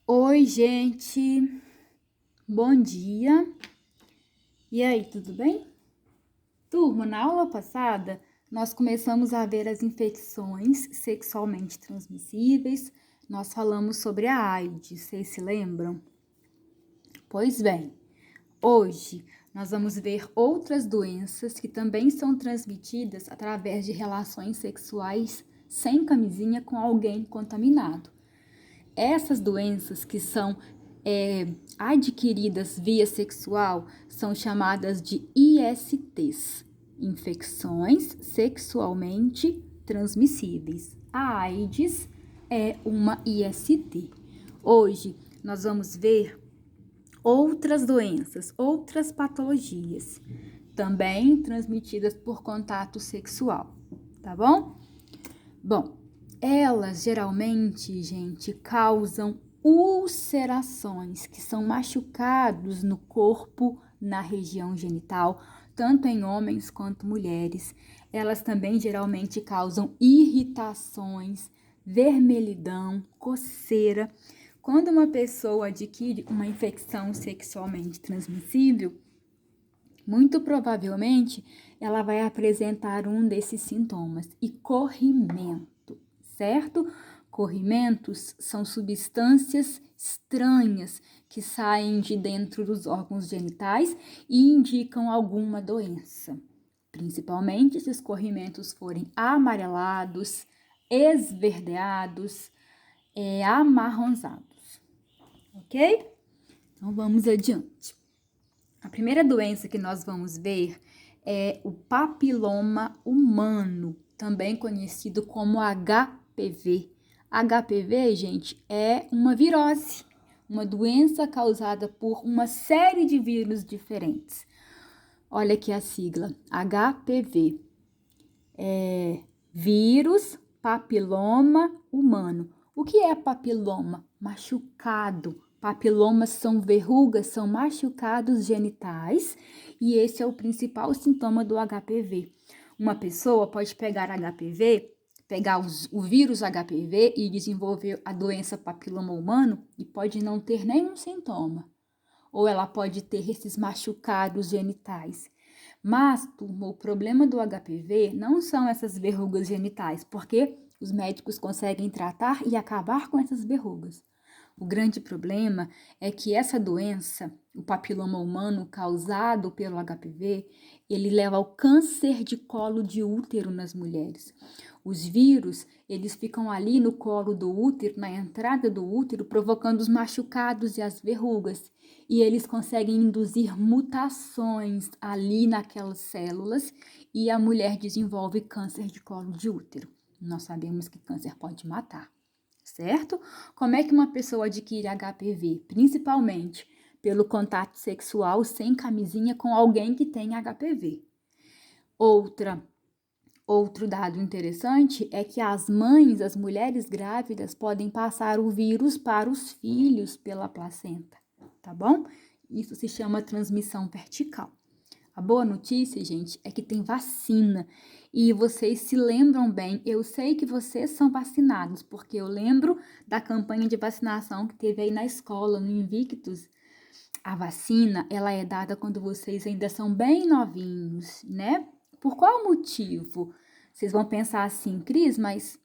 Oi, gente. Bom dia. E aí, tudo bem? Turma, na aula passada, nós começamos a ver as infecções sexualmente transmissíveis. Nós falamos sobre a AIDS, vocês se lembram? Pois bem, hoje nós vamos ver outras doenças que também são transmitidas através de relações sexuais sem camisinha com alguém contaminado. Essas doenças que são adquiridas via sexual são chamadas de ISTs, infecções sexualmente transmissíveis. A AIDS é uma IST. Hoje nós vamos ver outras doenças, outras patologias, também transmitidas por contato sexual, tá bom? Bom, elas geralmente, gente, causam ulcerações, que são machucados no corpo, na região genital, tanto em homens quanto mulheres. Elas também geralmente causam irritações, vermelhidão, coceira. Quando uma pessoa adquire uma infecção sexualmente transmissível, muito provavelmente ela vai apresentar um desses sintomas e corrimento, certo? Corrimentos são substâncias estranhas que saem de dentro dos órgãos genitais e indicam alguma doença, principalmente se os corrimentos forem amarelados, esverdeados, amarronzados, ok? Então vamos adiante. A primeira doença que nós vamos ver é o papiloma humano, também conhecido como HPV. HPV, gente, é uma virose, uma doença causada por uma série de vírus diferentes. Olha aqui a sigla, HPV. Vírus papiloma humano. O que é papiloma? Machucado. Papilomas são verrugas, são machucados genitais e esse é o principal sintoma do HPV. Uma pessoa pode pegar HPV, pegar o vírus HPV e desenvolver a doença papiloma humano e pode não ter nenhum sintoma. Ou ela pode ter esses machucados genitais. Mas, turma, o problema do HPV não são essas verrugas genitais, porque os médicos conseguem tratar e acabar com essas verrugas. O grande problema é que essa doença, o papiloma humano causado pelo HPV, ele leva ao câncer de colo de útero nas mulheres. Os vírus, eles ficam ali no colo do útero, na entrada do útero, provocando os machucados e as verrugas. E eles conseguem induzir mutações ali naquelas células e a mulher desenvolve câncer de colo de útero. Nós sabemos que câncer pode matar, certo? Como é que uma pessoa adquire HPV? Principalmente pelo contato sexual sem camisinha com alguém que tem HPV. Outro dado interessante é que as mães, as mulheres grávidas, podem passar o vírus para os filhos pela placenta, tá bom? Isso se chama transmissão vertical. A boa notícia, gente, é que tem vacina e vocês se lembram bem. Eu sei que vocês são vacinados, porque eu lembro da campanha de vacinação que teve aí na escola, no Invictus. A vacina, ela é dada quando vocês ainda são bem novinhos, né? Por qual motivo? Vocês vão pensar assim, Cris, mas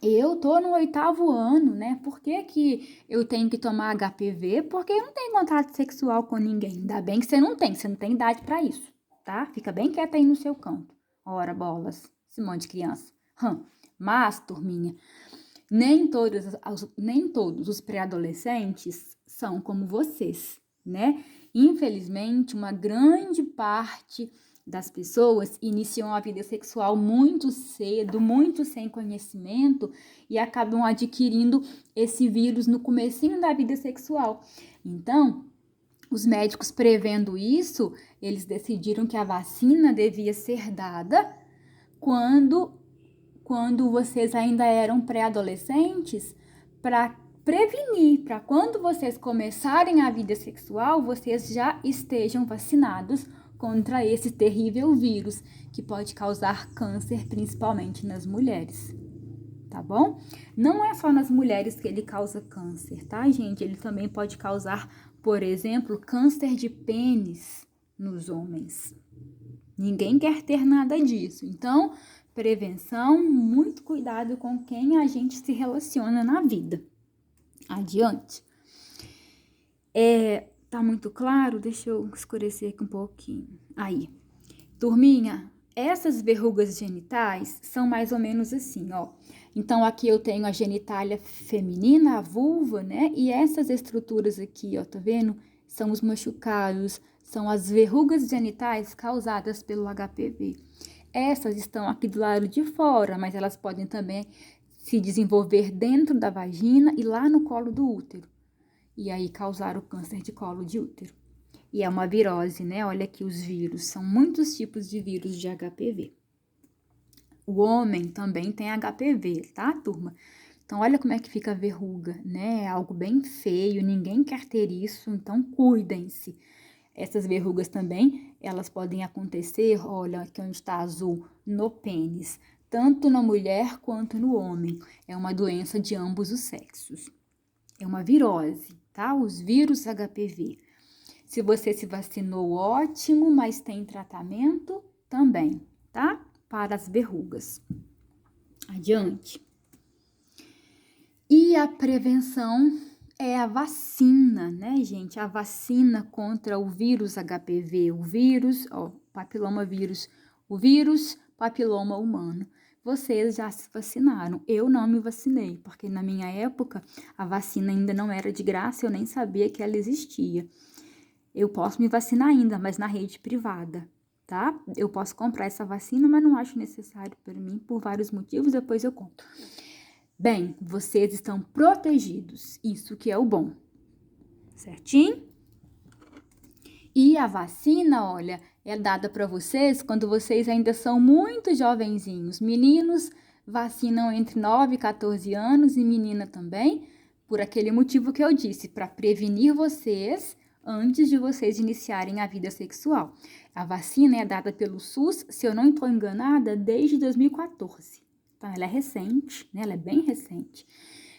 eu tô no 8º ano, né? Por que eu tenho que tomar HPV? Porque eu não tenho contato sexual com ninguém. Ainda bem que você não tem idade pra isso, tá? Fica bem quieta aí no seu canto. Ora, bolas, esse monte de criança. Mas, turminha, nem todos os pré-adolescentes são como vocês, né? Infelizmente, uma grande parte das pessoas iniciam a vida sexual muito cedo, muito sem conhecimento e acabam adquirindo esse vírus no comecinho da vida sexual. Então, os médicos prevendo isso, eles decidiram que a vacina devia ser dada quando vocês ainda eram pré-adolescentes, para prevenir, para quando vocês começarem a vida sexual, vocês já estejam vacinados contra esse terrível vírus que pode causar câncer, principalmente nas mulheres. tá bom? Não é só nas mulheres que ele causa câncer, tá, gente? Ele também pode causar, por exemplo, câncer de pênis nos homens. Ninguém quer ter nada disso. Então, prevenção, muito cuidado com quem a gente se relaciona na vida. Adiante. Tá muito claro? Deixa eu escurecer aqui um pouquinho. Aí. Turminha, essas verrugas genitais são mais ou menos assim, ó. Então, aqui eu tenho a genitália feminina, a vulva, né? E essas estruturas aqui, ó, tá vendo? São os machucados, são as verrugas genitais causadas pelo HPV. Essas estão aqui do lado de fora, mas elas podem também se desenvolver dentro da vagina e lá no colo do útero. E aí causar o câncer de colo de útero. E é uma virose, né? Olha aqui os vírus, são muitos tipos de vírus de HPV. O homem também tem HPV, tá, turma? Então, olha como é que fica a verruga, né? É algo bem feio, ninguém quer ter isso, então cuidem-se. Essas verrugas também, elas podem acontecer, olha aqui onde está azul, no pênis, tanto na mulher quanto no homem. É uma doença de ambos os sexos. É uma virose, tá? Os vírus HPV. Se você se vacinou, ótimo, mas tem tratamento também, tá? Para as verrugas. Adiante. E a prevenção é a vacina, né, gente? A vacina contra o vírus HPV, o vírus, ó, papilomavírus, o vírus papiloma humano. Vocês já se vacinaram. Eu não me vacinei, porque na minha época a vacina ainda não era de graça, eu nem sabia que ela existia. Eu posso me vacinar ainda, mas na rede privada, tá? Eu posso comprar essa vacina, mas não acho necessário para mim, por vários motivos, depois eu conto. Bem, vocês estão protegidos, isso que é o bom, certinho? E a vacina, olha, é dada para vocês quando vocês ainda são muito jovenzinhos. Meninos vacinam entre 9 e 14 anos e menina também, por aquele motivo que eu disse, para prevenir vocês antes de vocês iniciarem a vida sexual. A vacina é dada pelo SUS, se eu não estou enganada, desde 2014. Então, ela é recente, né? Ela é bem recente.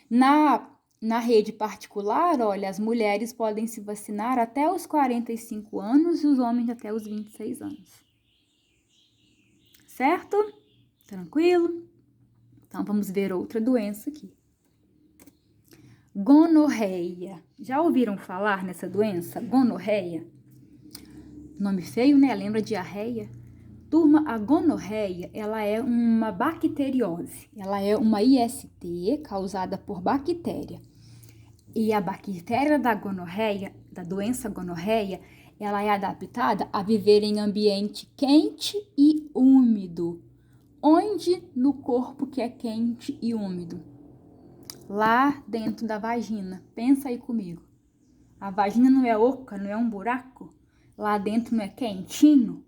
Na rede particular, olha, as mulheres podem se vacinar até os 45 anos e os homens até os 26 anos. Certo? Tranquilo? Então, vamos ver outra doença aqui. Gonorreia. Já ouviram falar nessa doença? Gonorreia? Nome feio, né? Lembra diarreia? Turma, a gonorreia, ela é uma bacteriose. Ela é uma IST causada por bactéria. E a bactéria da gonorreia, da doença gonorreia, ela é adaptada a viver em ambiente quente e úmido. Onde no corpo que é quente e úmido? Lá dentro da vagina. Pensa aí comigo. A vagina não é oca, não é um buraco? Lá dentro não é quentinho?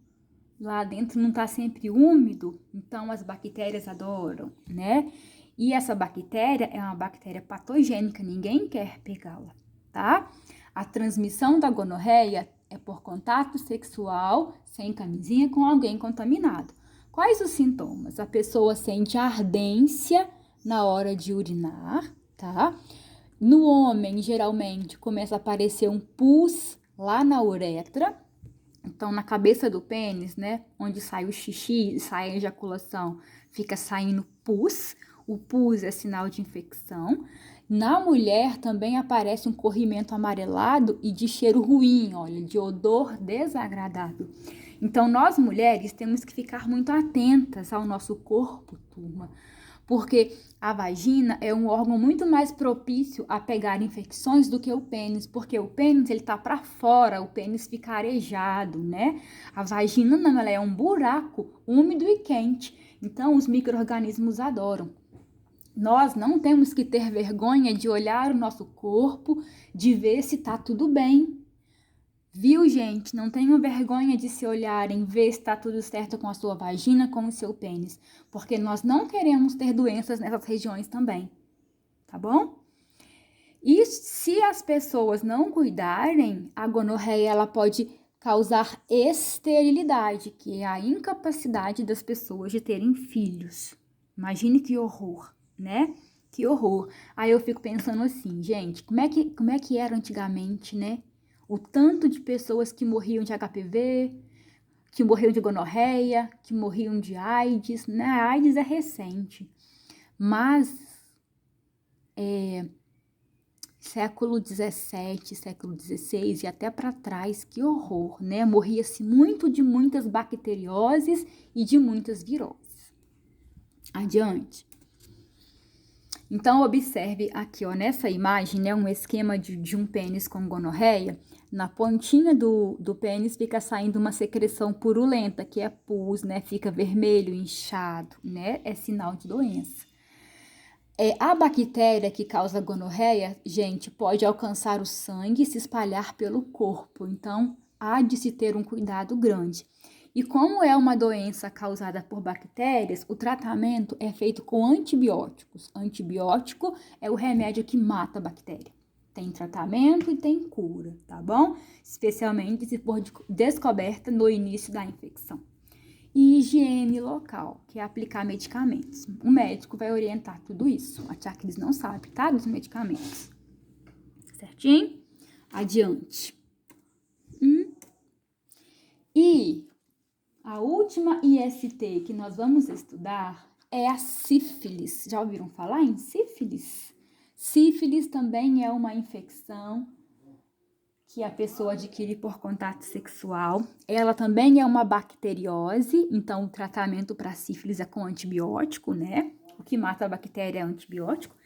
Lá dentro não tá sempre úmido? Então as bactérias adoram, né? E essa bactéria é uma bactéria patogênica, ninguém quer pegá-la, tá? A transmissão da gonorreia é por contato sexual sem camisinha com alguém contaminado. Quais os sintomas? A pessoa sente ardência na hora de urinar, tá? No homem, geralmente, começa a aparecer um pus lá na uretra. Então, na cabeça do pênis, né, onde sai o xixi, sai a ejaculação, fica saindo pus. O pus é sinal de infecção. Na mulher também aparece um corrimento amarelado e de cheiro ruim, olha, de odor desagradável. Então, nós mulheres temos que ficar muito atentas ao nosso corpo, turma, porque a vagina é um órgão muito mais propício a pegar infecções do que o pênis, porque o pênis ele tá para fora, o pênis fica arejado, né? A vagina não, ela é um buraco úmido e quente, então os micro-organismos adoram. Nós não temos que ter vergonha de olhar o nosso corpo, de ver se tá tudo bem. Viu, gente? Não tenham vergonha de se olharem, ver se está tudo certo com a sua vagina, com o seu pênis, porque nós não queremos ter doenças nessas regiões também, tá bom? E se as pessoas não cuidarem, a gonorreia ela pode causar esterilidade, que é a incapacidade das pessoas de terem filhos. Imagine que horror, né? Que horror. Aí eu fico pensando assim, gente, como é que era antigamente, né? O tanto de pessoas que morriam de HPV, que morriam de gonorreia, que morriam de AIDS, né? A AIDS é recente, mas século XVII, século XVI e até para trás, que horror, né? Morria-se muito de muitas bacterioses e de muitas viroses. Adiante. Então, observe aqui, ó, nessa imagem, né, um esquema de um pênis com gonorreia. Na pontinha do pênis fica saindo uma secreção purulenta, que é pus, né? Fica vermelho, inchado, né? É sinal de doença. A bactéria que causa gonorreia, gente, pode alcançar o sangue e se espalhar pelo corpo. Então, há de se ter um cuidado grande. E como é uma doença causada por bactérias, o tratamento é feito com antibióticos. Antibiótico é o remédio que mata a bactéria. Tem tratamento e tem cura, tá bom? Especialmente se for descoberta no início da infecção. E higiene local, que é aplicar medicamentos. O médico vai orientar tudo isso. A tia Cris não sabe, tá? Dos medicamentos. Certinho? Adiante. E a última IST que nós vamos estudar é a sífilis. Já ouviram falar em sífilis? Sífilis também é uma infecção que a pessoa adquire por contato sexual. Ela também é uma bacteriose, então o tratamento para sífilis é com antibiótico, né? O que mata a bactéria é antibiótico.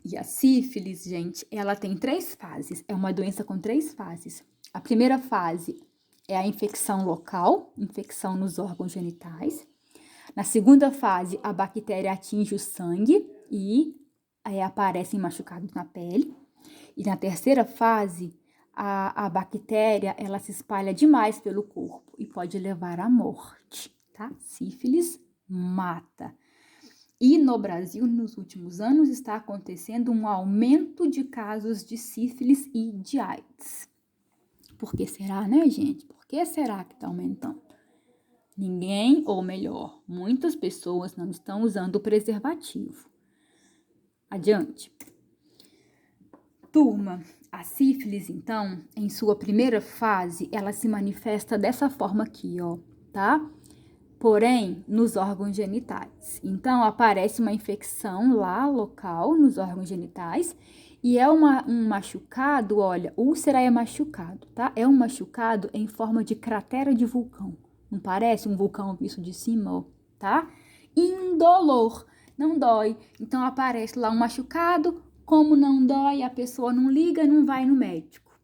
E a sífilis, gente, ela tem 3 fases. É uma doença com 3 fases. A primeira fase é a infecção local, infecção nos órgãos genitais. Na segunda fase, a bactéria atinge o sangue e aparecem machucados na pele. E na terceira fase, a bactéria, ela se espalha demais pelo corpo e pode levar à morte, tá? Sífilis mata. E no Brasil, nos últimos anos, está acontecendo um aumento de casos de sífilis e de AIDS. Por que será, né, gente? Por que será que está aumentando? Ninguém, ou melhor, muitas pessoas não estão usando o preservativo. Adiante. Turma, a sífilis, então, em sua primeira fase, ela se manifesta dessa forma aqui, ó, tá? Porém, nos órgãos genitais. Então, aparece uma infecção lá, local, nos órgãos genitais, e é um machucado, olha, úlcera é machucado, tá? É um machucado em forma de cratera de vulcão. Não parece um vulcão visto de cima, ó, tá? Indolor, não dói. Então, aparece lá um machucado, como não dói, a pessoa não liga, não vai no médico.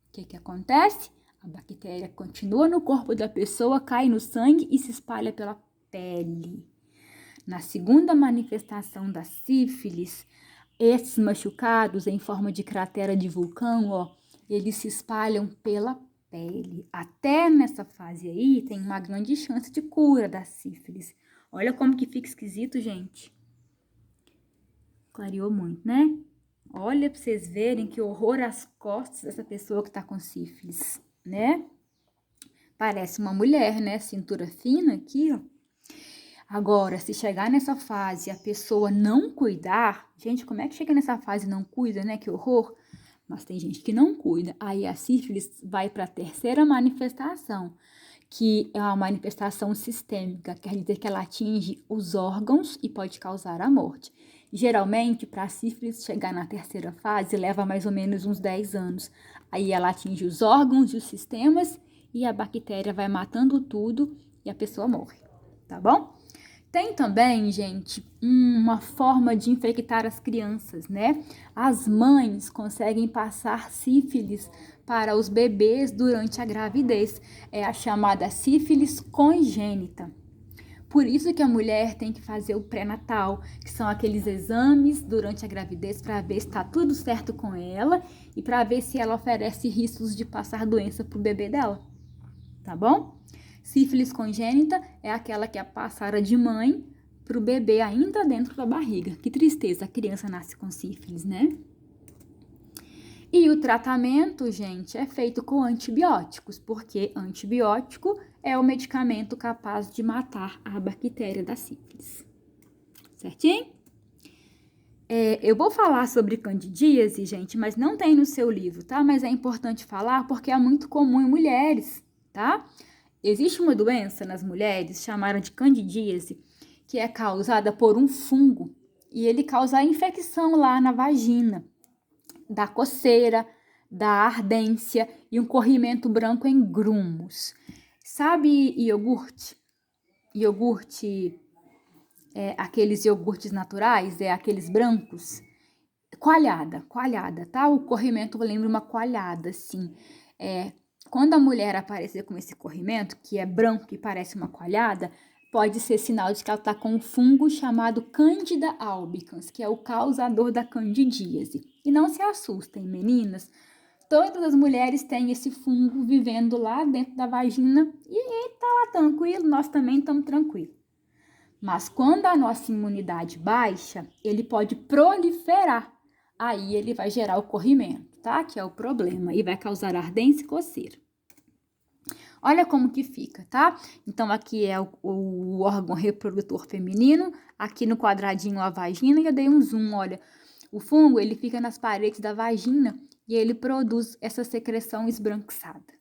O que acontece? A bactéria continua no corpo da pessoa, cai no sangue e se espalha pela pele. Na segunda manifestação da sífilis, esses machucados em forma de cratera de vulcão, ó, eles se espalham pela pele. Até nessa fase aí, tem uma grande chance de cura da sífilis. Olha como que fica esquisito, gente. Clareou muito, né? Olha pra vocês verem que horror as costas dessa pessoa que tá com sífilis, né? Parece uma mulher, né? Cintura fina aqui, ó. Agora, se chegar nessa fase e a pessoa não cuidar, gente, como é que chega nessa fase e não cuida, né? Que horror. Mas tem gente que não cuida. Aí a sífilis vai para a terceira manifestação, que é uma manifestação sistêmica, quer dizer que ela atinge os órgãos e pode causar a morte. Geralmente, para a sífilis chegar na terceira fase, leva mais ou menos uns 10 anos. Aí ela atinge os órgãos e os sistemas e a bactéria vai matando tudo e a pessoa morre, tá bom? Tem também, gente, uma forma de infectar as crianças, né? As mães conseguem passar sífilis para os bebês durante a gravidez. É a chamada sífilis congênita. Por isso que a mulher tem que fazer o pré-natal, que são aqueles exames durante a gravidez para ver se está tudo certo com ela e para ver se ela oferece riscos de passar doença para o bebê dela, tá bom? Sífilis congênita é aquela que é passada de mãe para o bebê ainda dentro da barriga. Que tristeza, a criança nasce com sífilis, né? E o tratamento, gente, é feito com antibióticos, porque antibiótico é o medicamento capaz de matar a bactéria da sífilis. Certinho? Eu vou falar sobre candidíase, gente, mas não tem no seu livro, tá? Mas é importante falar porque é muito comum em mulheres, tá? Existe uma doença nas mulheres chamada de candidíase, que é causada por um fungo e ele causa infecção lá na vagina, dá coceira, dá ardência e um corrimento branco em grumos. Sabe iogurte? Iogurte, aqueles iogurtes naturais, aqueles brancos? Coalhada, tá? O corrimento lembra uma coalhada, assim. Quando a mulher aparecer com esse corrimento, que é branco e parece uma coalhada, pode ser sinal de que ela está com um fungo chamado Candida albicans, que é o causador da candidíase. E não se assustem, meninas, todas as mulheres têm esse fungo vivendo lá dentro da vagina e tá lá tranquilo, nós também estamos tranquilos. Mas quando a nossa imunidade baixa, ele pode proliferar. Aí ele vai gerar o corrimento, tá? Que é o problema e vai causar ardência e coceira. Olha como que fica, tá? Então, aqui é o órgão reprodutor feminino, aqui no quadradinho a vagina, e eu dei um zoom, olha. O fungo, ele fica nas paredes da vagina e ele produz essa secreção esbranquiçada,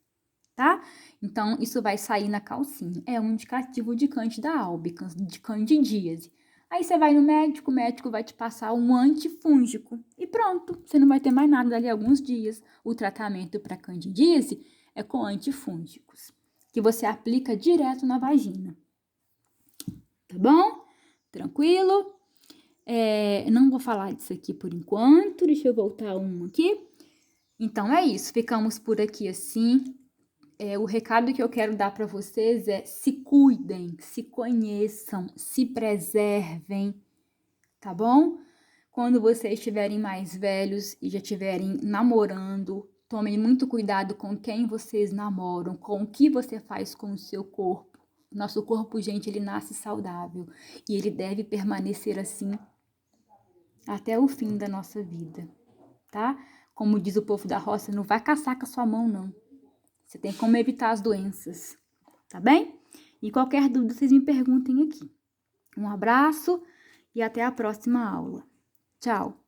tá? Então, isso vai sair na calcinha. É um indicativo de Candida albicans, de candidíase. Aí você vai no médico, o médico vai te passar um antifúngico e pronto, você não vai ter mais nada dali a alguns dias. O tratamento para candidíase é com antifúngicos, que você aplica direto na vagina. Tá bom? Tranquilo? Não vou falar disso aqui por enquanto, deixa eu voltar um aqui. Então é isso, ficamos por aqui assim. O recado que eu quero dar para vocês é: se cuidem, se conheçam, se preservem, tá bom? Quando vocês estiverem mais velhos e já estiverem namorando, tomem muito cuidado com quem vocês namoram, com o que você faz com o seu corpo. Nosso corpo, gente, ele nasce saudável e ele deve permanecer assim até o fim da nossa vida, tá? Como diz o povo da roça, não vai caçar com a sua mão, não. Você tem como evitar as doenças, tá bem? E qualquer dúvida, vocês me perguntem aqui. Um abraço e até a próxima aula. Tchau!